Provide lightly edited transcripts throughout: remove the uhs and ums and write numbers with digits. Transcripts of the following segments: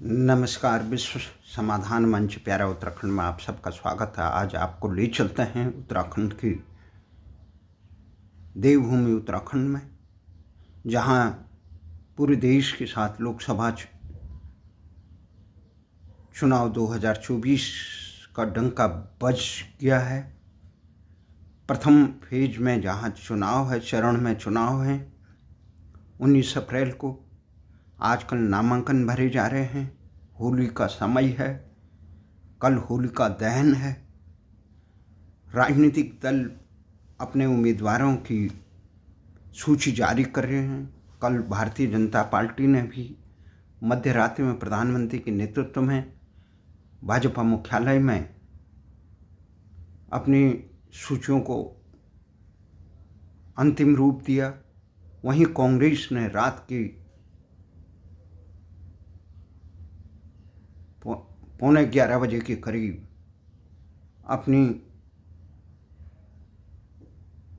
नमस्कार। विश्व समाधान मंच प्यारा उत्तराखंड में आप सबका स्वागत है। आज आपको ले चलते हैं उत्तराखंड की देवभूमि उत्तराखंड में, जहां पूरे देश के साथ लोकसभा चुनाव 2024 का डंका बज गया है। प्रथम फेज में जहां चुनाव है, चरण में चुनाव है। 19 अप्रैल को आजकल नामांकन भरे जा रहे हैं। होली का समय है, कल होलिका दहन है। राजनीतिक दल अपने उम्मीदवारों की सूची जारी कर रहे हैं। कल भारतीय जनता पार्टी ने भी मध्य रात्रि में प्रधानमंत्री के नेतृत्व में भाजपा मुख्यालय में अपनी सूचियों को अंतिम रूप दिया। वहीं कांग्रेस ने रात की 11:15 बजे के करीब अपनी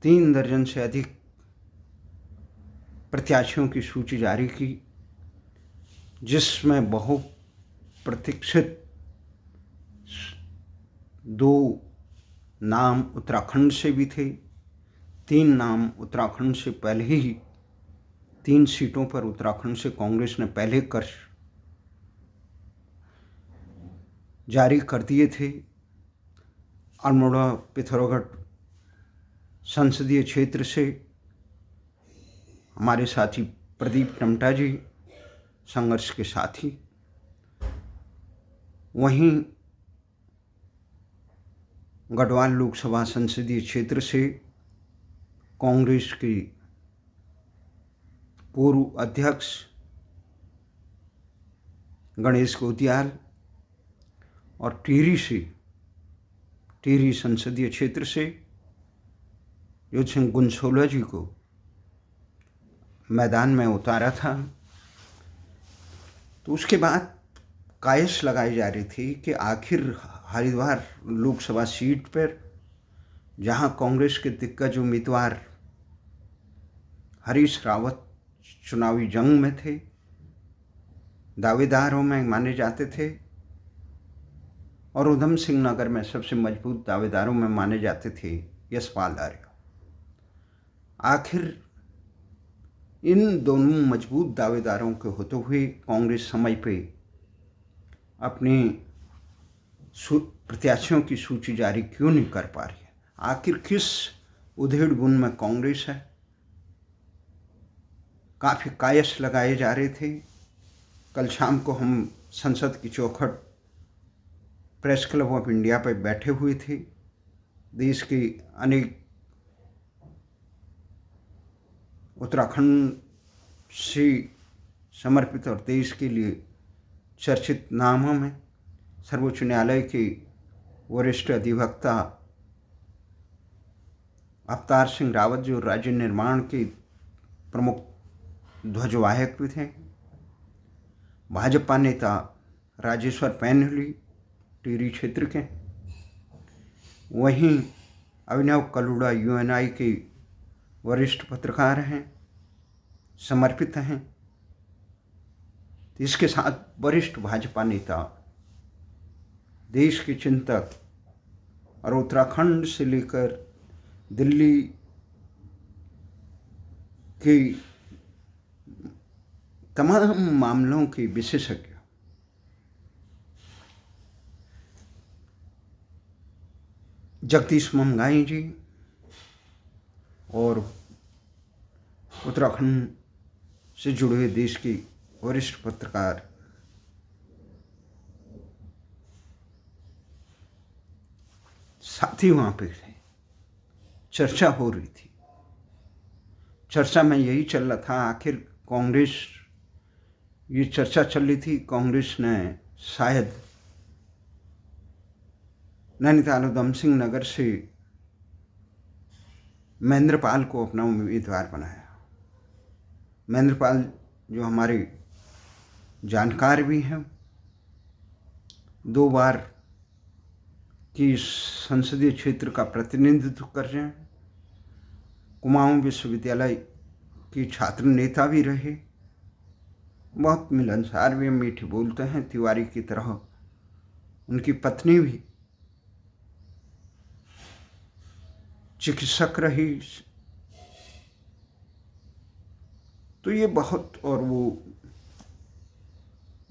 3 दर्जन से अधिक प्रत्याशियों की सूची जारी की, जिसमें बहुप्रतीक्षित 2 नाम उत्तराखंड से भी थे। 3 नाम उत्तराखंड से पहले ही 3 सीटों पर उत्तराखंड से कांग्रेस ने पहले कर जारी कर दिए थे। अल्मोड़ा पिथौरागढ़ संसदीय क्षेत्र से हमारे साथी प्रदीप टमटा जी, संघर्ष के साथी। वहीं गढ़वाल लोकसभा संसदीय क्षेत्र से कांग्रेस के पूर्व अध्यक्ष गणेश गोतियाल और टिहरी संसदीय क्षेत्र से युद्ध सिंह गुनसोला जी को मैदान में उतारा था। तो उसके बाद कायस लगाई जा रही थी कि आखिर हरिद्वार लोकसभा सीट पर, जहां कांग्रेस के दिग्गज उम्मीदवार हरीश रावत चुनावी जंग में थे, दावेदारों में माने जाते थे, और उधम सिंह नगर में सबसे मजबूत दावेदारों में माने जाते थे यशपाल आर्य। आखिर इन दोनों मजबूत दावेदारों के होते हुए कांग्रेस समय पे अपनी प्रत्याशियों की सूची जारी क्यों नहीं कर पा रही है? आखिर किस उधेड़ बुन में कांग्रेस है? काफ़ी कायस लगाए जा रहे थे। कल शाम को हम संसद की चौखट प्रेस क्लब ऑफ इंडिया पर बैठे हुए थे। देश के अनेक उत्तराखंड से समर्पित और देश के लिए चर्चित नामों में सर्वोच्च न्यायालय के वरिष्ठ अधिवक्ता अवतार सिंह रावत, जो राज्य निर्माण के प्रमुख ध्वजवाहक भी थे, भाजपा नेता राजेश्वर पैन्युली टिहरी क्षेत्र के, वहीं अभिनव कलुड़ा यूएनआई के वरिष्ठ पत्रकार हैं, समर्पित हैं। इसके साथ वरिष्ठ भाजपा नेता, देश के चिंतक और उत्तराखंड से लेकर दिल्ली के तमाम मामलों के विशेषज्ञ जगदीश मंगाई जी और उत्तराखंड से जुड़े हुए देश के वरिष्ठ पत्रकार साथी वहाँ पे थे। चर्चा हो रही थी। चर्चा में यही चल रहा था, आखिर कांग्रेस, ये चर्चा चल रही थी, कांग्रेस ने शायद नैनीताल उधम सिंह नगर से महेंद्रपाल को अपना उम्मीदवार बनाया। महेंद्रपाल जो हमारे जानकार भी हैं, 2 बार की संसदीय क्षेत्र का प्रतिनिधित्व कर रहे हैं, कुमाऊं विश्वविद्यालय के छात्र नेता भी रहे, बहुत मिलनसार भी, मीठी बोलते हैं, तिवारी की तरह। उनकी पत्नी भी चिकित्सक रही। तो ये बहुत, और वो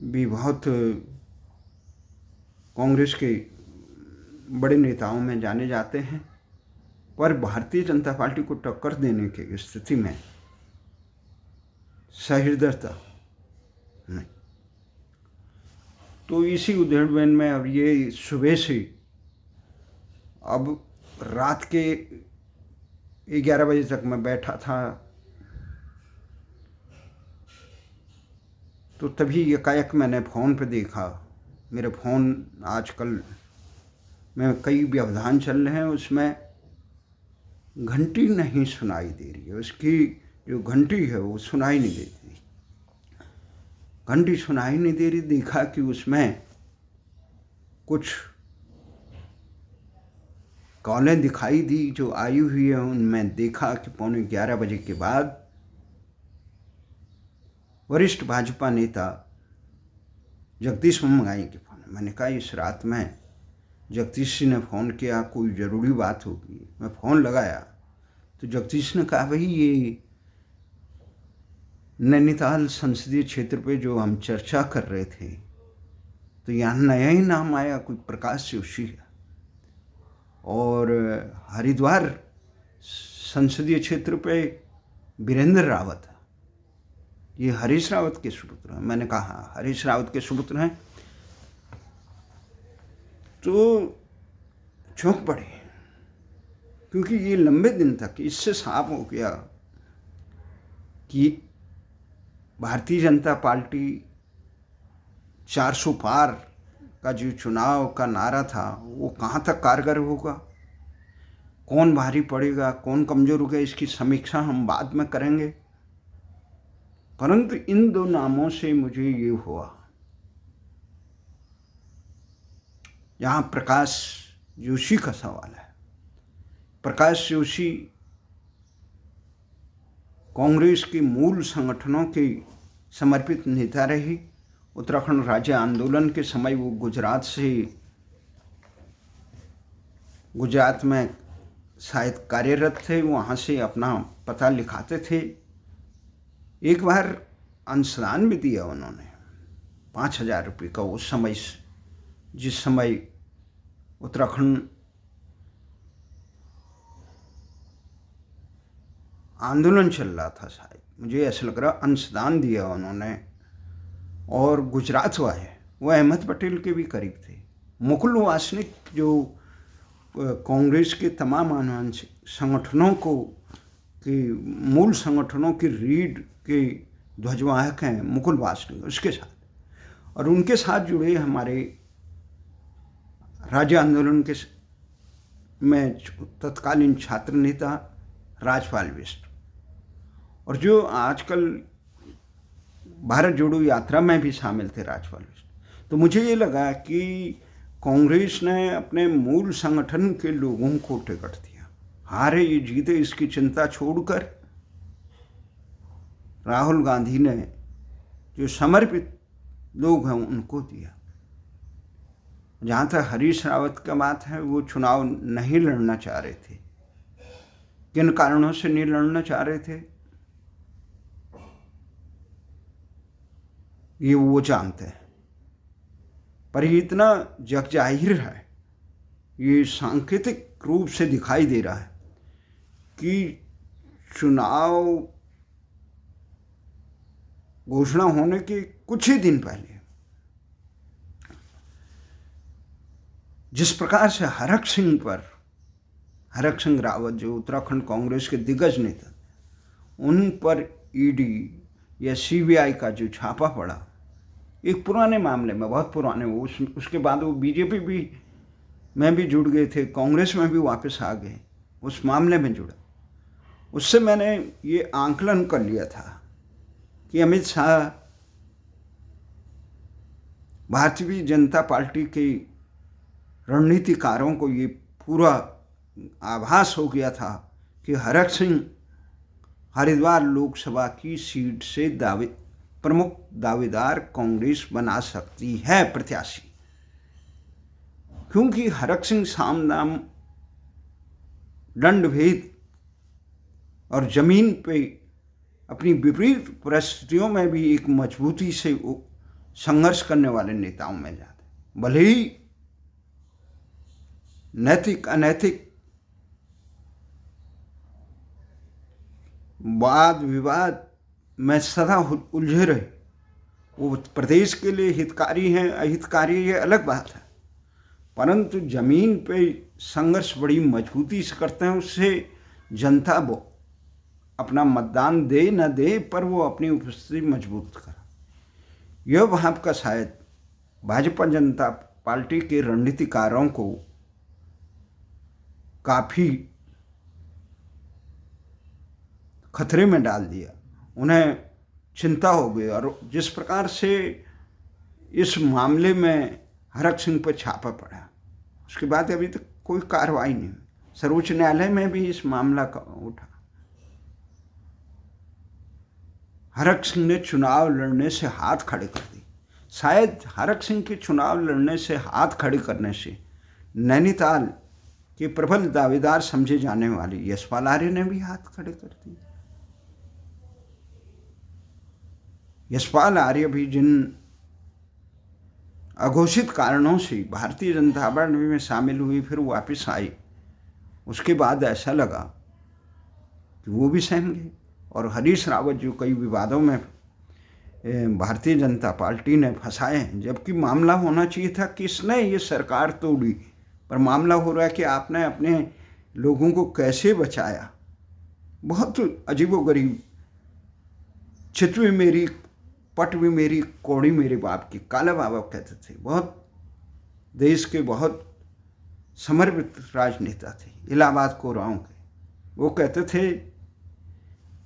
भी बहुत कांग्रेस के बड़े नेताओं में जाने जाते हैं, पर भारतीय जनता पार्टी को टक्कर देने की स्थिति में सहृदयता नहीं। तो इसी उधेड़बुन में अब ये सुबह से, अब रात के 11 बजे तक मैं बैठा था, तो तभी एकाएक मैंने फ़ोन पे देखा। मेरे फ़ोन आजकल में कई व्यवधान चल रहे हैं, उसमें घंटी नहीं सुनाई दे रही है। उसकी जो घंटी है वो सुनाई नहीं देती, घंटी सुनाई नहीं दे रही। देखा कि उसमें कुछ कॉलें दिखाई दी जो आई हुई है। उनमें देखा कि 11:15 बजे के बाद वरिष्ठ भाजपा नेता जगदीश मंगाई के फ़ोन। मैंने कहा इस रात में जगदीश जी ने फ़ोन किया, कोई ज़रूरी बात होगी। मैं फ़ोन लगाया तो जगदीश ने कहा, भाई ये नैनीताल संसदीय क्षेत्र पे जो हम चर्चा कर रहे थे, तो यहाँ नया ही नाम आया, कोई प्रकाश जोशी है। और हरिद्वार संसदीय क्षेत्र पे वीरेंद्र रावत है। ये हरीश रावत के सुपुत्र हैं। मैंने कहा हाँ, हरीश रावत के सुपुत्र हैं। तो चौंक पड़े, क्योंकि ये लंबे दिन तक इससे साफ हो गया कि भारतीय जनता पार्टी 400 पार का जो चुनाव का नारा था वो कहाँ तक कारगर होगा, कौन भारी पड़ेगा, कौन कमज़ोर होगा, इसकी समीक्षा हम बाद में करेंगे। परंतु इन दो नामों से मुझे ये हुआ, यहाँ प्रकाश जोशी का सवाल है। प्रकाश जोशी कांग्रेस के मूल संगठनों के समर्पित नेता रही। उत्तराखंड राज्य आंदोलन के समय वो गुजरात में शायद कार्यरत थे, वहाँ से अपना पता लिखाते थे। एक बार अंशदान भी दिया उन्होंने 5,000 रुपये का, उस समय जिस समय उत्तराखंड आंदोलन चल रहा था, शायद मुझे ऐसा लग रहा, अंशदान दिया उन्होंने। और गुजरात वाले वो अहमद पटेल के भी करीब थे। मुकुल वासनिक जो कांग्रेस के तमाम आनुवंशिक संगठनों को के मूल संगठनों की रीढ़ के ध्वजवाहक हैं, मुकुल वासनिक, उसके साथ और उनके साथ जुड़े हमारे राज्य आंदोलन के में तत्कालीन छात्र नेता राजपाल बिष्ट, और जो आजकल भारत जोड़ो यात्रा में भी शामिल थे राजपाल बिष्ट। तो मुझे ये लगा कि कांग्रेस ने अपने मूल संगठन के लोगों को टिकट दिया। हारे ये जीते इसकी चिंता छोड़कर राहुल गांधी ने जो समर्पित लोग हैं उनको दिया। जहाँ तक हरीश रावत का बात है, वो चुनाव नहीं लड़ना चाह रहे थे। किन कारणों से नहीं लड़ना चाह रहे थे ये वो जानते हैं, पर ये इतना जगजाहिर है, ये सांकेतिक रूप से दिखाई दे रहा है कि चुनाव घोषणा होने के कुछ ही दिन पहले जिस प्रकार से हरक सिंह रावत जो उत्तराखंड कांग्रेस के दिग्गज नेता, उन पर ईडी या सीबीआई का जो छापा पड़ा, एक पुराने मामले में, बहुत पुराने, उसके बाद वो बीजेपी भी में भी जुड़ गए थे, कांग्रेस में भी वापस आ गए, उस मामले में जुड़ा। उससे मैंने ये आंकलन कर लिया था कि अमित शाह भारतीय जनता पार्टी के रणनीतिकारों को ये पूरा आभास हो गया था कि हरक सिंह हरिद्वार लोकसभा की सीट से दावेदार प्रमुख दावेदार कांग्रेस बना सकती है प्रत्याशी, क्योंकि हरक सिंह सामदाम दंड भेद और जमीन पे अपनी विपरीत परिस्थितियों में भी एक मजबूती से संघर्ष करने वाले नेताओं में जाते। भले ही नैतिक अनैतिक वाद विवाद में सदा उलझे रहे, वो प्रदेश के लिए हितकारी हैं अहितकारी, ये अलग बात है, परंतु जमीन पे संघर्ष बड़ी मजबूती से करते हैं। उससे जनता वो अपना मतदान दे न दे, पर वो अपनी उपस्थिति मजबूत करे। यह भाव का शायद भाजपा जनता पार्टी के रणनीतिकारों को काफ़ी खतरे में डाल दिया, उन्हें चिंता हो गई। और जिस प्रकार से इस मामले में हरक सिंह पर छापा पड़ा, उसके बाद अभी तक कोई कार्रवाई नहीं। सर्वोच्च न्यायालय में भी इस मामला का उठा। हरक सिंह ने चुनाव लड़ने से हाथ खड़े कर दिए। शायद हरक सिंह के चुनाव लड़ने से हाथ खड़े करने से नैनीताल के प्रबल दावेदार समझे जाने वाले यशपाल आर्य ने भी हाथ खड़े कर दिए। यशपाल आर्य भी जिन अघोषित कारणों से भारतीय जनता पार्टी में शामिल हुई, फिर वापस आई, उसके बाद ऐसा लगा कि वो भी सहम गए। और हरीश रावत जो कई विवादों में भारतीय जनता पार्टी ने फंसाए हैं, जबकि मामला होना चाहिए था किसने ये सरकार तोड़ी, पर मामला हो रहा है कि आपने अपने लोगों को कैसे बचाया। बहुत अजीबोगरीब, चित भी मेरी पट भी मेरी कौड़ी मेरे बाप की, काला बाबा कहते थे। बहुत देश के बहुत समर्पित राजनेता थे, इलाहाबाद कोराओं के। वो कहते थे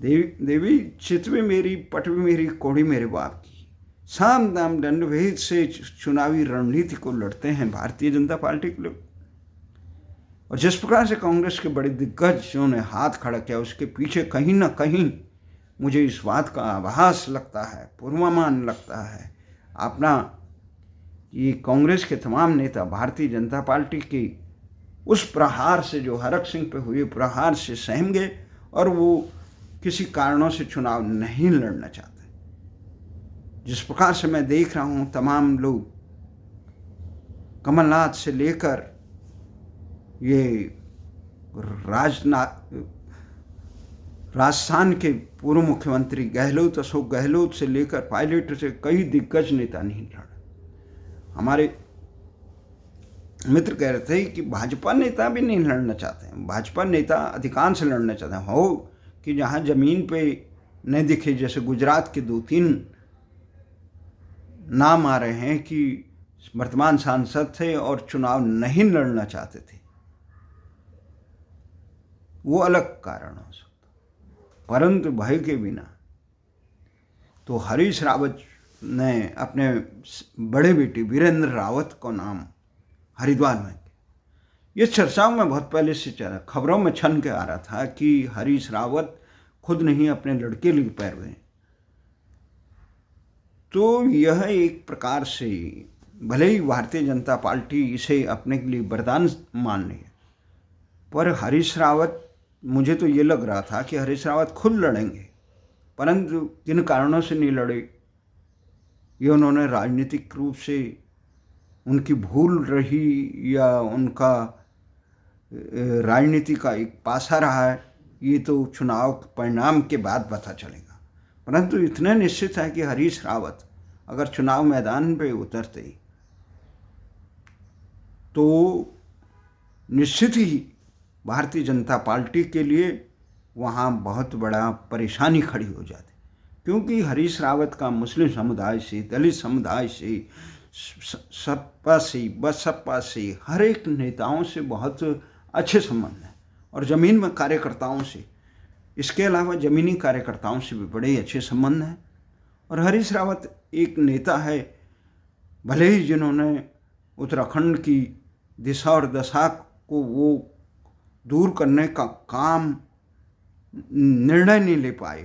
देवी चित भी मेरी पट भी मेरी कौड़ी मेरे बाप की। साम दाम दंड भेद से चुनावी रणनीति को लड़ते हैं भारतीय जनता पार्टी के लोग। और जिस प्रकार से कांग्रेस के बड़े दिग्गजों ने हाथ खड़ा किया, उसके पीछे कहीं ना कहीं मुझे इस बात का आभास लगता है, पूर्वानुमान लगता है, अपना ये कांग्रेस के तमाम नेता भारतीय जनता पार्टी के उस प्रहार से, जो हरक सिंह पे हुए प्रहार से सहम गए और वो किसी कारणों से चुनाव नहीं लड़ना चाहते। जिस प्रकार से मैं देख रहा हूँ, तमाम लोग कमलनाथ से लेकर ये राजस्थान के पूर्व मुख्यमंत्री गहलोत, अशोक गहलोत से लेकर पायलट से कई दिग्गज नेता नहीं लड़े। हमारे मित्र कह रहे थे कि भाजपा नेता भी नहीं लड़ना चाहते हैं, भाजपा नेता अधिकांश लड़ना चाहते हैं। हो कि जहाँ जमीन पे नहीं दिखे, जैसे गुजरात के 2-3 नाम आ रहे हैं कि वर्तमान सांसद थे और चुनाव नहीं लड़ना चाहते थे, वो अलग कारण हो सकता। परंतु भय के बिना तो हरीश रावत ने अपने बड़े बेटे वीरेंद्र रावत को नाम हरिद्वार में, ये चर्चाओं में बहुत पहले से चला, खबरों में छन के आ रहा था कि हरीश रावत खुद नहीं अपने लड़के लिए पैर हुए। तो यह एक प्रकार से, भले ही भारतीय जनता पार्टी इसे अपने के लिए वरदान मान रही है, पर हरीश रावत, मुझे तो ये लग रहा था कि हरीश रावत खुद लड़ेंगे, परंतु किन कारणों से नहीं लड़े, ये उन्होंने राजनीतिक रूप से उनकी भूल रही या उनका राजनीति का एक पासा रहा है, ये तो चुनाव परिणाम के बाद पता चलेगा। परंतु इतना निश्चित है कि हरीश रावत अगर चुनाव मैदान पे उतरते तो निश्चित ही भारतीय जनता पार्टी के लिए वहाँ बहुत बड़ा परेशानी खड़ी हो जाती, क्योंकि हरीश रावत का मुस्लिम समुदाय से, दलित समुदाय से, सपा से, बसपा से, हर एक नेताओं से बहुत अच्छे संबंध हैं और ज़मीन में कार्यकर्ताओं से, इसके अलावा ज़मीनी कार्यकर्ताओं से भी बड़े अच्छे संबंध हैं। और हरीश रावत एक नेता है, भले ही जिन्होंने उत्तराखंड की दिशा और दशा को वो दूर करने का काम निर्णय नहीं ले पाए,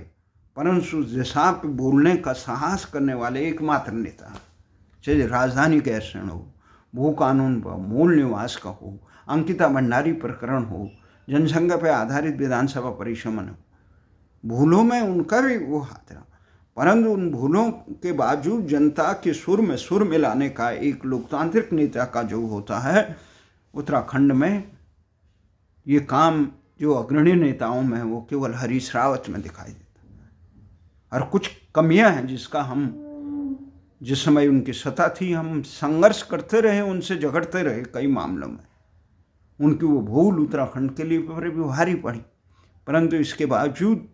परंतु उस दिशा पे बोलने का साहस करने वाले एकमात्र नेता, चाहे राजधानी गैरसैंण हो, भू कानून पर मूल निवास का हो, अंकिता भंडारी प्रकरण हो, जनसंख्या पर आधारित विधानसभा परिसमन हो, भूलों में उनका भी वो हाथ रहा, परंतु उन भूलों के बावजूद जनता के सुर में सुर मिलाने का एक लोकतांत्रिक नेता का जो होता है, उत्तराखंड में ये काम जो अग्रणी नेताओं में है वो केवल हरीश रावत में दिखाई देता है। और कुछ कमियां हैं जिसका हम जिस समय उनकी सत्ता थी हम संघर्ष करते रहे, उनसे झगड़ते रहे कई मामलों में। उनकी वो भूल उत्तराखंड के लिए बड़ी भारी पड़ी, परंतु इसके बावजूद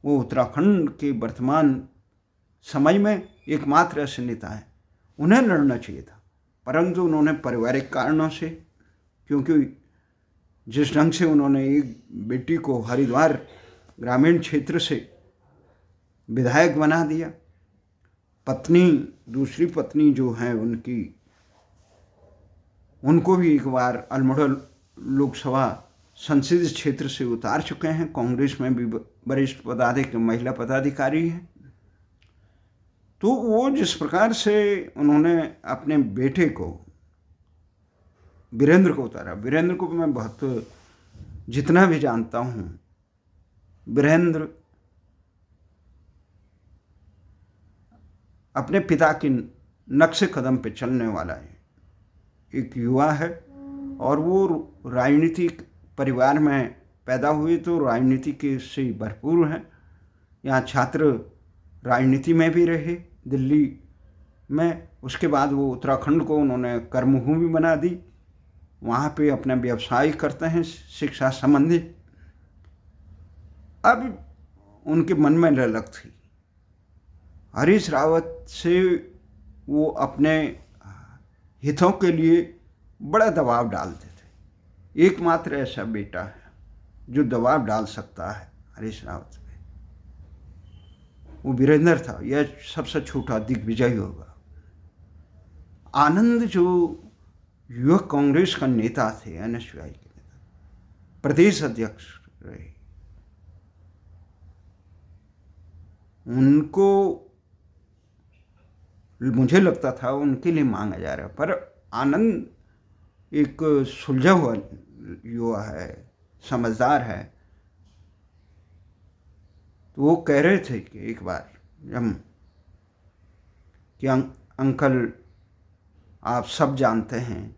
वो उत्तराखंड के वर्तमान समय में एकमात्र ऐसे नेता है। उन्हें लड़ना चाहिए था, परंतु उन्होंने पारिवारिक कारणों से, क्योंकि जिस ढंग से उन्होंने एक बेटी को हरिद्वार ग्रामीण क्षेत्र से विधायक बना दिया, पत्नी दूसरी पत्नी जो है उनको भी एक बार अल्मोड़ा लोकसभा संसदीय क्षेत्र से उतार चुके हैं। कांग्रेस में भी वरिष्ठ महिला पदाधिकारी हैं। तो वो जिस प्रकार से उन्होंने अपने बेटे को वीरेंद्र को उतारा, वीरेंद्र को मैं बहुत जितना भी जानता हूँ, वीरेंद्र अपने पिता की नक्शे कदम पे चलने वाला है, एक युवा है और वो राजनीतिक परिवार में पैदा हुए तो राजनीति के से भरपूर हैं। यहाँ छात्र राजनीति में भी रहे दिल्ली में, उसके बाद वो उत्तराखंड को उन्होंने कर्मभूमि बना दी, वहाँ पे अपना व्यवसाय करते हैं शिक्षा संबंधी। अब उनके मन में ललक थी, हरीश रावत से वो अपने हितों के लिए बड़ा दबाव डालते थे। एकमात्र ऐसा बेटा है जो दबाव डाल सकता है हरीश रावत पे, वो वीरेंद्र था। यह सबसे छोटा दिग्विजय होगा। आनंद जो युवक कांग्रेस का नेता थे, एनएसयूआई के नेता, प्रदेश अध्यक्ष रहे, उनको मुझे लगता था उनके लिए मांगा जा रहा है, पर आनंद एक सुलझा हुआ युवा है, समझदार है। तो वो कह रहे थे कि एक बार कि अंकल आप सब जानते हैं,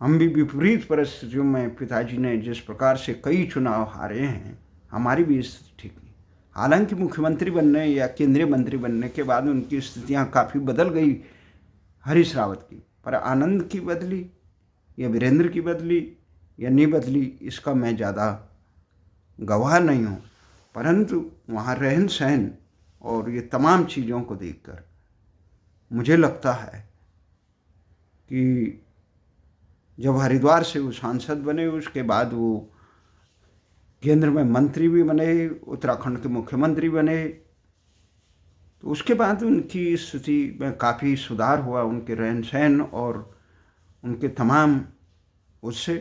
हम भी विपरीत परिस्थितियों में, पिताजी ने जिस प्रकार से कई चुनाव हारे हैं, हमारी भी स्थिति ठीक नहीं। हालांकि मुख्यमंत्री बनने या केंद्रीय मंत्री बनने के बाद उनकी स्थितियां काफ़ी बदल गई हरीश रावत की, पर आनंद की बदली या वीरेंद्र की बदली या नहीं बदली इसका मैं ज़्यादा गवाह नहीं हूँ, परंतु वहाँ रहन सहन और ये तमाम चीज़ों को देखकर मुझे लगता है कि जब हरिद्वार से वो सांसद बने, उसके बाद वो केंद्र में मंत्री भी बने, उत्तराखंड के मुख्यमंत्री बने, तो उसके बाद उनकी स्थिति में काफ़ी सुधार हुआ, उनके रहन सहन और उनके तमाम उससे।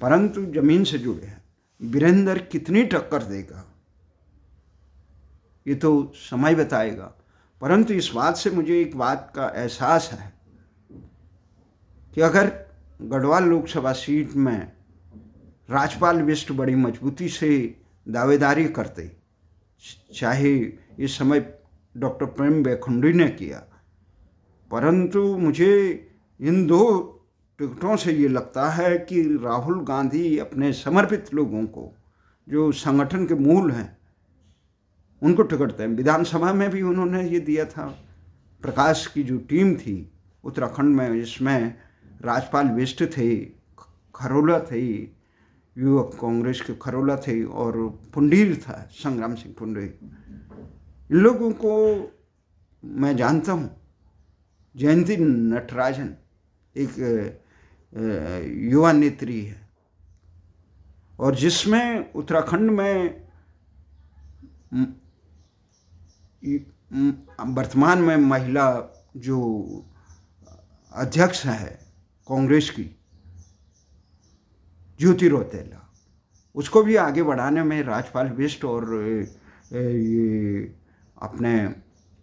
परंतु ज़मीन से जुड़े हैं, वीरेंद्र कितनी टक्कर देगा ये तो समय बताएगा। परंतु इस बात से मुझे एक बात का एहसास है कि अगर गढ़वाल लोकसभा सीट में राजपाल बिष्ट बड़ी मजबूती से दावेदारी करते, चाहे इस समय डॉक्टर प्रेम बैखुंडी ने किया, परंतु मुझे इन दो टिकटों से ये लगता है कि राहुल गांधी अपने समर्पित लोगों को, जो संगठन के मूल हैं, उनको टिकट दें। विधानसभा में भी उन्होंने ये दिया था। प्रकाश की जो टीम थी उत्तराखंड में, इसमें राजपाल बिष्ट थे, खरोला थे, युवक कांग्रेस के खरोला थे, और पुंडीर था, संग्राम सिंह पुंडीर। इन लोगों को मैं जानता हूँ। जयंती नटराजन एक युवा नेत्री है, और जिसमें उत्तराखंड में वर्तमान में महिला जो अध्यक्ष है कांग्रेस की, ज्योति रौतेला, उसको भी आगे बढ़ाने में राजपाल बिष्ट और ये अपने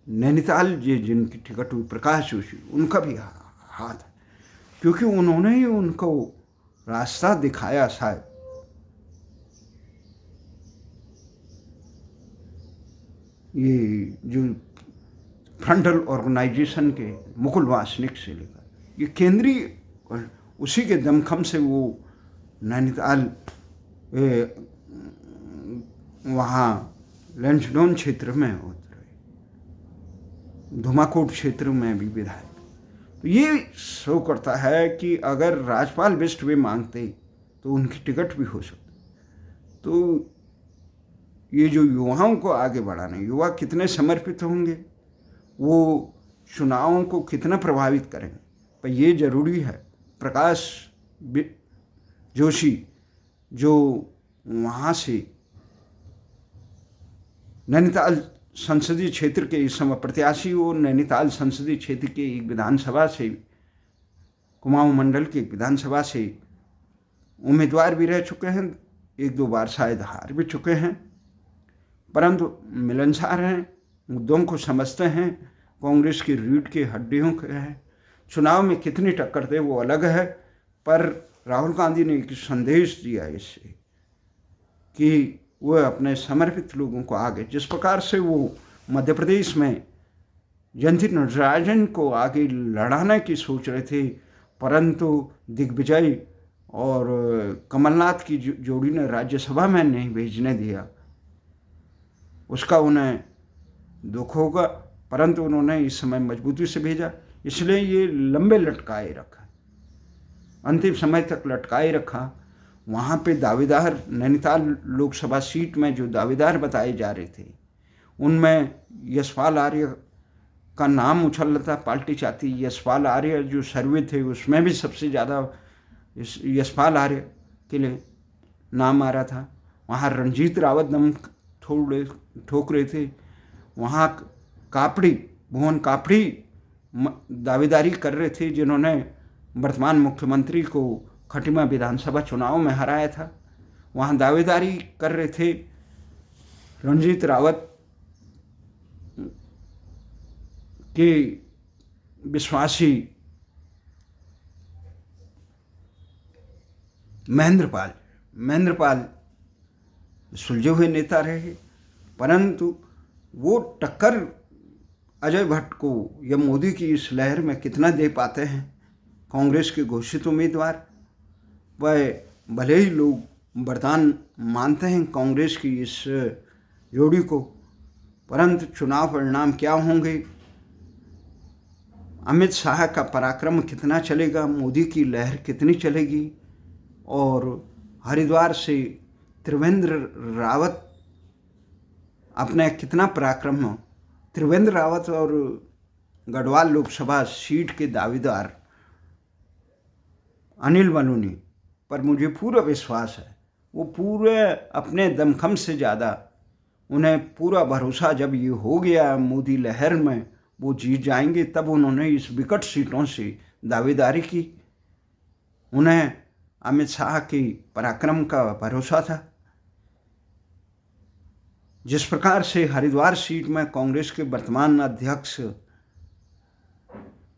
नैनीताल जिनकी टिकट हुई प्रकाश जोशी, उनका भी हाथ है, क्योंकि उन्होंने ही उनको रास्ता दिखाया शायद। ये जो फ्रंटल ऑर्गेनाइजेशन के मुकुल वासनिक से लेकर ये केंद्रीय, और उसी के दमखम से वो नैनीताल वहाँ लैंसडाउन क्षेत्र में उतरे, धुमाकोट क्षेत्र में भी विधायक। तो ये शो करता है कि अगर राजपाल बिष्ट वे मांगते तो उनकी टिकट भी हो सकती। तो ये जो युवाओं को आगे बढ़ाने, युवा कितने समर्पित होंगे, वो चुनावों को कितना प्रभावित करेंगे, पर ये जरूरी है। प्रकाश जोशी जो वहाँ से नैनीताल संसदीय क्षेत्र के इस समय प्रत्याशी, वो नैनीताल संसदीय क्षेत्र के एक विधानसभा से, कुमाऊं मंडल की एक विधानसभा से उम्मीदवार भी रह चुके हैं, एक दो बार शायद हार भी चुके हैं, परंतु मिलनसार हैं, मुद्दों को समझते हैं, कांग्रेस की रीढ़ की हड्डियों के हैं। चुनाव में कितनी टक्कर दे वो अलग है, पर राहुल गांधी ने एक संदेश दिया इससे कि वो अपने समर्पित लोगों को आगे, जिस प्रकार से वो मध्य प्रदेश में जयंती नटराजन को आगे लड़ाने की सोच रहे थे, परंतु दिग्विजय और कमलनाथ की जोड़ी ने राज्यसभा में नहीं भेजने दिया, उसका उन्हें दुख होगा, परंतु उन्होंने इस समय मजबूती से भेजा, इसलिए ये लंबे लटकाए रखा, अंतिम समय तक लटकाए रखा। वहाँ पे दावेदार, नैनीताल लोकसभा सीट में जो दावेदार बताए जा रहे थे, उनमें यशपाल आर्य का नाम उछल रहा था, पार्टी चाहती यशपाल आर्य, जो सर्वे थे उसमें भी सबसे ज़्यादा यशपाल आर्य के लिए नाम आ रहा था। वहाँ रणजीत रावत दम ठोक रहे थे, वहाँ कापड़ी, भुवन कापड़ी दावेदारी कर रहे थे, जिन्होंने वर्तमान मुख्यमंत्री को खटीमा विधानसभा चुनाव में हराया था। वहाँ दावेदारी कर रहे थे रणजीत रावत के विश्वासी महेंद्रपाल सुलझे हुए नेता रहे, परंतु वो टक्कर अजय भट्ट को या मोदी की इस लहर में कितना दे पाते हैं कांग्रेस के घोषित उम्मीदवार। वह भले ही लोग वरदान मानते हैं कांग्रेस की इस जोड़ी को, परंतु चुनाव परिणाम क्या होंगे, अमित शाह का पराक्रम कितना चलेगा, मोदी की लहर कितनी चलेगी, और हरिद्वार से त्रिवेंद्र रावत अपने कितना पराक्रम हो। त्रिवेंद्र रावत और गढ़वाल लोकसभा सीट के दावेदार अनिल बलूनी पर मुझे पूरा विश्वास है, वो पूरे अपने दमखम से ज़्यादा, उन्हें पूरा भरोसा जब ये हो गया मोदी लहर में वो जीत जाएंगे, तब उन्होंने इस विकट सीटों से दावेदारी की। उन्हें अमित शाह के पराक्रम का भरोसा था। जिस प्रकार से हरिद्वार सीट में कांग्रेस के वर्तमान अध्यक्ष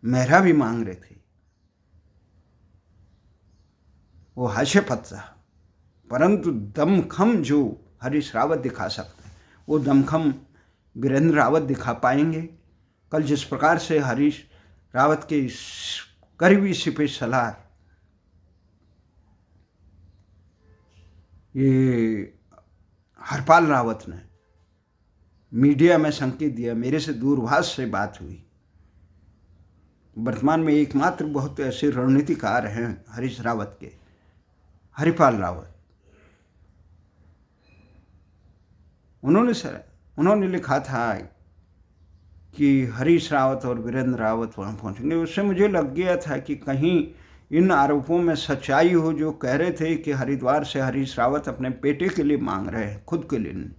मेहरा भी मांग रहे थे, वो हाशिए था, परंतु दमखम जो हरीश रावत दिखा सकते हैं वो दमखम वीरेंद्र रावत दिखा पाएंगे। कल जिस प्रकार से हरीश रावत के करीबी सिपह सलार ये हरपाल रावत ने मीडिया में संकेत दिया, मेरे से दूरभाष से बात हुई, वर्तमान में एकमात्र बहुत ऐसे रणनीतिकार हैं हरीश रावत के, हरिपाल रावत, उन्होंने लिखा था कि हरीश रावत और वीरेंद्र रावत वहाँ पहुँचेंगे। उससे मुझे लग गया था कि कहीं इन आरोपों में सच्चाई हो, जो कह रहे थे कि हरिद्वार से हरीश रावत अपने बेटे के लिए मांग रहे हैं, खुद के लिए नहीं।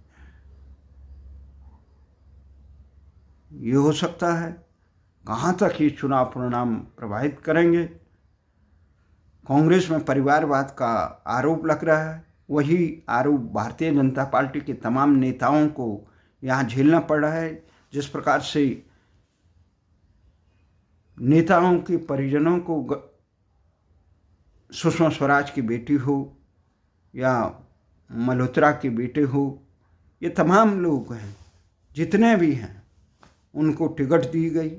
ये हो सकता है। कहाँ तक ये चुनाव परिणाम प्रभावित करेंगे। कांग्रेस में परिवारवाद का आरोप लग रहा है, वही आरोप भारतीय जनता पार्टी के तमाम नेताओं को यहाँ झेलना पड़ रहा है। जिस प्रकार से नेताओं के परिजनों को सुषमा स्वराज की बेटी हो या मल्होत्रा के बेटे हो, ये तमाम लोग हैं जितने भी हैं, उनको टिकट दी गई।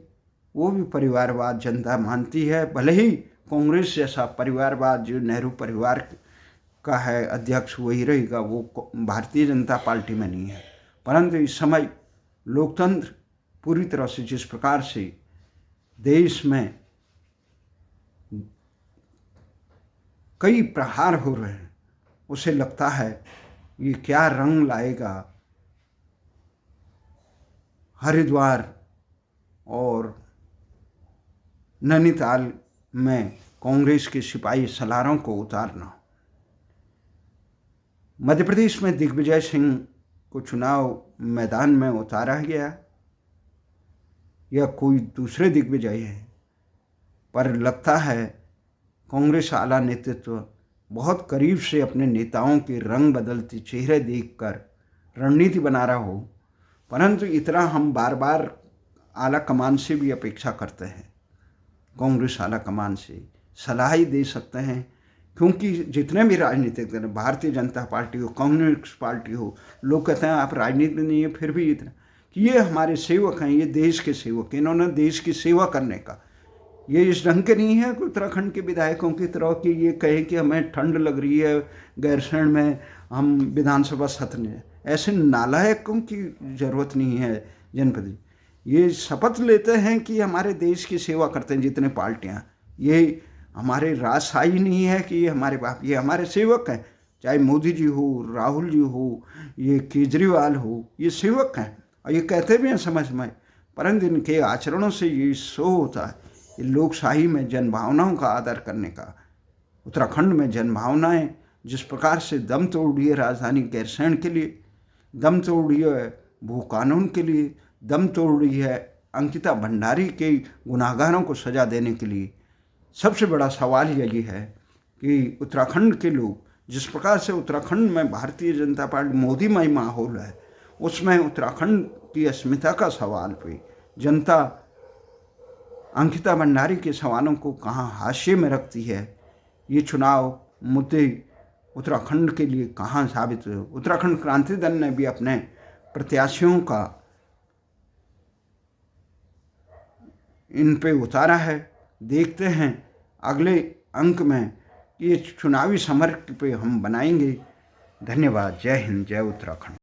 वो भी परिवारवाद जनता मानती है। भले ही कांग्रेस जैसा परिवारवाद जो नेहरू परिवार का है, अध्यक्ष वही रहेगा, वो भारतीय जनता पार्टी में नहीं है। परंतु इस समय लोकतंत्र पूरी तरह से जिस प्रकार से देश में कई प्रहार हो रहे हैं, उसे लगता है ये क्या रंग लाएगा हरिद्वार और नैनीताल में कांग्रेस के सिपाही सलारों को उतारना। मध्य प्रदेश में दिग्विजय सिंह को चुनाव मैदान में उतारा गया या कोई दूसरे दिग्विजय है, पर लगता है कांग्रेस आला नेतृत्व बहुत करीब से अपने नेताओं के रंग बदलते चेहरे देखकर रणनीति बना रहा हो। परंतु इतना हम बार बार आला कमान से भी अपेक्षा करते हैं, कांग्रेस आला कमान से सलाह ही दे सकते हैं, क्योंकि जितने भी राजनीतिक दल, भारतीय जनता पार्टी हो, कम्युनिस्ट पार्टी हो, लोग कहते हैं आप राजनीति नहीं है, फिर भी इतना कि ये हमारे सेवक हैं, ये देश के सेवक, इन्होंने देश की सेवा करने का, ये इस ढंग के नहीं है कि उत्तराखंड के विधायकों की तरह कि ये कहे कि हमें ठंड लग रही है गैरसैंण में, हम विधानसभा सत्र में, ऐसे नालायकों की ज़रूरत नहीं है जनपद। ये शपथ लेते हैं कि हमारे देश की सेवा करते हैं जितने पार्टियां, ये हमारे राजशाही नहीं है कि ये हमारे बाप, ये हमारे सेवक हैं। चाहे मोदी जी हो, राहुल जी हो, ये केजरीवाल हो, ये सेवक हैं और ये कहते भी हैं समझ में, परंतु इनके आचरणों से ये शो होता है। ये लोकशाही में जनभावनाओं का आदर करने का, उत्तराखंड में जनभावनाएं जिस प्रकार से दम तोड़ रही है राजधानी गैरसैंण के लिए, दम तोड़ रही है भू कानून के लिए, दम तोड़ रही है अंकिता भंडारी के गुनाहगारों को सजा देने के लिए, सबसे बड़ा सवाल यही है कि उत्तराखंड के लोग जिस प्रकार से उत्तराखंड में भारतीय जनता पार्टी मोदीमय माहौल है, उसमें उत्तराखंड की अस्मिता का सवाल पे जनता अंकिता भंडारी के सवालों को कहाँ हाशिए में रखती है। ये चुनाव मुद्दे उत्तराखंड के लिए कहाँ साबित हुए। उत्तराखंड क्रांति दल ने भी अपने प्रत्याशियों का इन पे उतारा है। देखते हैं अगले अंक में ये चुनावी समर पे हम बनाएंगे। धन्यवाद। जय हिंद, जय उत्तराखंड।